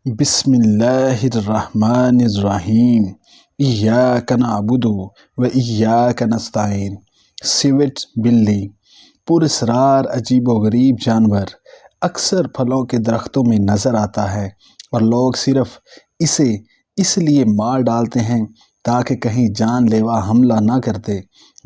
بسم اللہ الرحمن الرحیم ایاک نعبد و ایاک نستعین۔ سیوٹ بلی پراسرار عجیب و غریب جانور اکثر پھلوں کے درختوں میں نظر آتا ہے اور لوگ صرف اسے اس لیے مار ڈالتے ہیں تاکہ کہیں جان لیوا حملہ نہ کرتے۔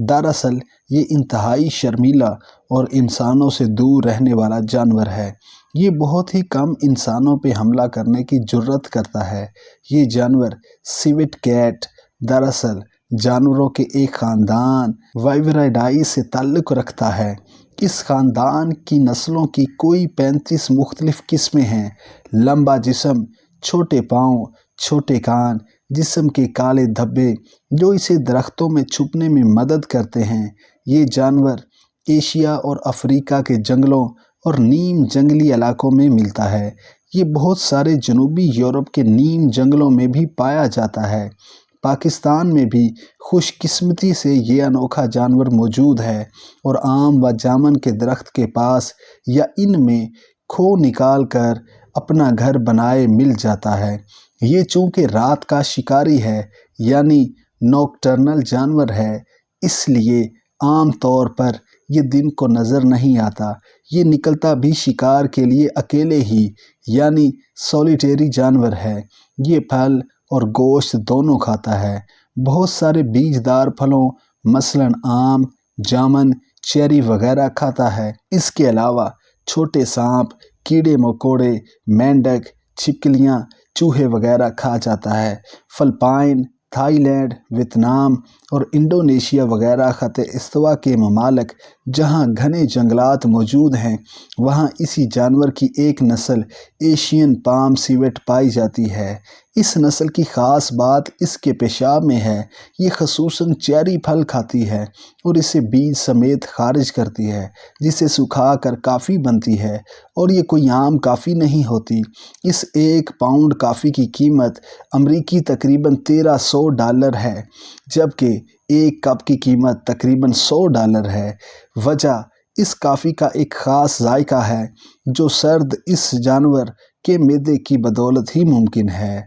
دراصل یہ انتہائی شرمیلا اور انسانوں سے دور رہنے والا جانور ہے۔ یہ بہت ہی کم انسانوں پہ حملہ کرنے کی جرات کرتا ہے۔ یہ جانور سیوٹ کیٹ دراصل جانوروں کے ایک خاندان وائیوریڈائی سے تعلق رکھتا ہے۔ اس خاندان کی نسلوں کی کوئی 35 مختلف قسمیں ہیں۔ لمبا جسم، چھوٹے پاؤں، چھوٹے کان، جسم کے کالے دھبے جو اسے درختوں میں چھپنے میں مدد کرتے ہیں۔ یہ جانور ایشیا اور افریقہ کے جنگلوں اور نیم جنگلی علاقوں میں ملتا ہے۔ یہ بہت سارے جنوبی یورپ کے نیم جنگلوں میں بھی پایا جاتا ہے۔ پاکستان میں بھی خوش قسمتی سے یہ انوکھا جانور موجود ہے اور آم و جامن کے درخت کے پاس یا ان میں کھو نکال کر اپنا گھر بنائے مل جاتا ہے۔ یہ چونکہ رات کا شکاری ہے یعنی نوکٹرنل جانور ہے، اس لیے عام طور پر یہ دن کو نظر نہیں آتا۔ یہ نکلتا بھی شکار کے لیے اکیلے ہی یعنی سولیٹیری جانور ہے۔ یہ پھل اور گوشت دونوں کھاتا ہے۔ بہت سارے بیج دار پھلوں مثلاً آم، جامن، چیری وغیرہ کھاتا ہے۔ اس کے علاوہ چھوٹے سانپ، کیڑے مکوڑے، مینڈک، چھپکلیاں، چوہے وغیرہ کھا جاتا ہے۔ فلپائن، تھائی لینڈ، ویتنام اور انڈونیشیا وغیرہ خطِ استوا کے ممالک جہاں گھنے جنگلات موجود ہیں وہاں اسی جانور کی ایک نسل ایشین پام سیوٹ پائی جاتی ہے۔ اس نسل کی خاص بات اس کے پیشاب میں ہے۔ یہ خصوصاً چیری پھل کھاتی ہے اور اسے بیج سمیت خارج کرتی ہے جسے سکھا کر کافی بنتی ہے، اور یہ کوئی عام کافی نہیں ہوتی۔ اس 1 پاؤنڈ کافی کی قیمت امریکی تقریباً $1300 ہے، جبکہ 1 کپ کی قیمت تقریباً $100 ہے۔ وجہ اس کافی کا ایک خاص ذائقہ ہے جو صرف اس جانور کے معدے کی بدولت ہی ممکن ہے۔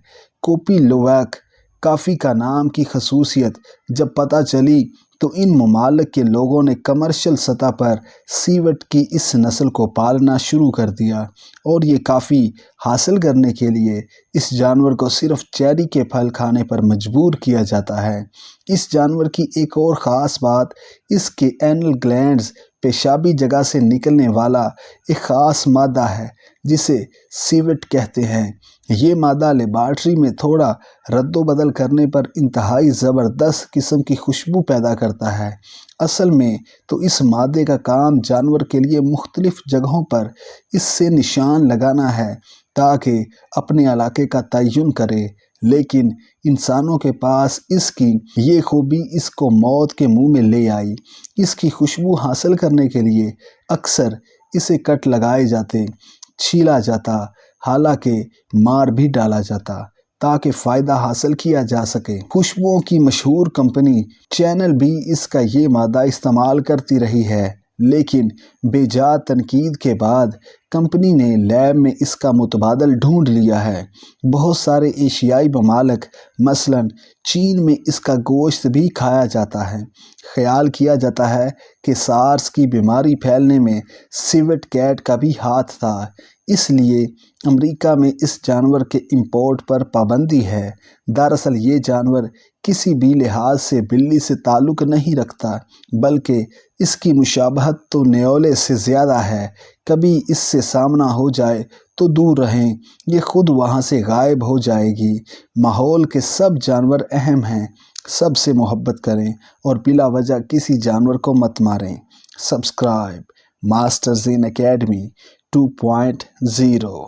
کوپی لوواک کافی کا نام کی خصوصیت جب پتہ چلی تو ان ممالک کے لوگوں نے کمرشل سطح پر سیوٹ کی اس نسل کو پالنا شروع کر دیا، اور یہ کافی حاصل کرنے کے لیے اس جانور کو صرف چیری کے پھل کھانے پر مجبور کیا جاتا ہے۔ اس جانور کی ایک اور خاص بات اس کے اینل گلینڈز پیشابی جگہ سے نکلنے والا ایک خاص مادہ ہے جسے سیوٹ کہتے ہیں۔ یہ مادہ لیبارٹری میں تھوڑا رد و بدل کرنے پر انتہائی زبردست قسم کی خوشبو پیدا کرتا ہے۔ اصل میں تو اس مادے کا کام جانور کے لیے مختلف جگہوں پر اس سے نشان لگانا ہے تاکہ اپنے علاقے کا تعین کرے، لیکن انسانوں کے پاس اس کی یہ خوبی اس کو موت کے منہ میں لے آئی۔ اس کی خوشبو حاصل کرنے کے لیے اکثر اسے کٹ لگائے جاتے، چھیلا جاتا، حالانکہ مار بھی ڈالا جاتا تاکہ فائدہ حاصل کیا جا سکے۔ خوشبوؤں کی مشہور کمپنی چینل بھی اس کا یہ مادہ استعمال کرتی رہی ہے، لیکن بے جا تنقید کے بعد کمپنی نے لیب میں اس کا متبادل ڈھونڈ لیا ہے۔ بہت سارے ایشیائی ممالک مثلاً چین میں اس کا گوشت بھی کھایا جاتا ہے۔ خیال کیا جاتا ہے کہ سارس کی بیماری پھیلنے میں سیوٹ کیٹ کا بھی ہاتھ تھا، اس لیے امریکہ میں اس جانور کے امپورٹ پر پابندی ہے۔ دراصل یہ جانور کسی بھی لحاظ سے بلی سے تعلق نہیں رکھتا، بلکہ اس کی مشابہت تو نیولے سے زیادہ ہے۔ کبھی اس سے سامنا ہو جائے تو دور رہیں، یہ خود وہاں سے غائب ہو جائے گی۔ ماحول کے سب جانور اہم ہیں، سب سے محبت کریں اور بلا وجہ کسی جانور کو مت ماریں۔ سبسکرائب ماسٹر زین اکیڈمی 2.0